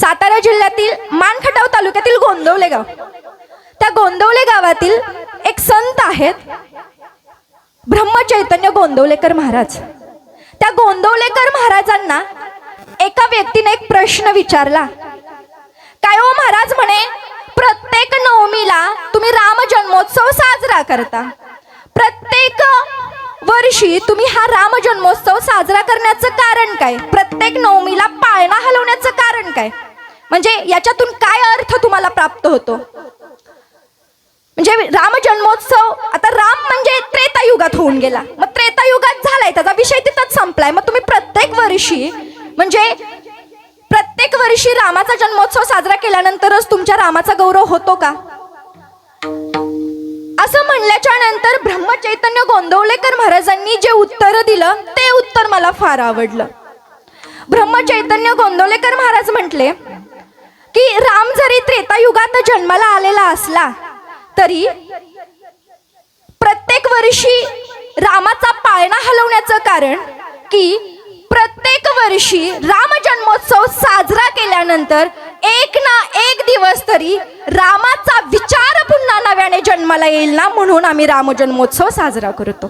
सातारा जिल्ह्यातील मानखटाव तालुक्यातील गोंदवले गाव. त्या गोंदवले गावातील एक संत आहेत ब्रह्मचैतन्य गोंदवलेकर महाराज. त्या गोंदवलेकर महाराजांना एका व्यक्तीने एक प्रश्न विचारला. काय हो महाराज म्हणे, प्रत्येक नवमीला तुम्ही राम जन्मोत्सव साजरा करता, प्रत्येक वर्षी तुम्ही हा राम जन्मोत्सव साजरा करण्याचं कारण काय? प्रत्येक नवमीला पाळणा हलवण्याचं कारण काय? म्हणजे याच्यातून काय अर्थ तुम्हाला प्राप्त होतो? म्हणजे राम जन्मोत्सव, आता राम म्हणजे त्रेतायुगात होऊन गेला, मग त्रेतायुगात झालाय, त्याचा विषय तिथंच संपलाय. मग तुम्ही प्रत्येक वर्षी म्हणजे प्रत्येक वर्षी रामाचा जन्मोत्सव साजरा केल्यानंतरच तुमच्या रामाचा गौरव होतो का? असं म्हणल्याच्या नंतर ब्रह्मचैतन्य गोंदवलेकर महाराजांनी जे उत्तर दिलं ते उत्तर मला फार आवडलं. ब्रह्मचैतन्य गोंदवलेकर महाराज म्हटले की राम जरी त्रेतायुगात जन्माला आलेला असला तरी प्रत्येक वर्षी रामाचा पाळणा हलवण्याचं कारण की प्रत्येक वर्षी राम जन्मोत्सव साजरा केल्यानंतर एक ना एक दिवस तरी रामाचा विचार पुन्हा नव्याने जन्माला येईल ना, म्हणून आम्ही राम जन्मोत्सव साजरा करतो.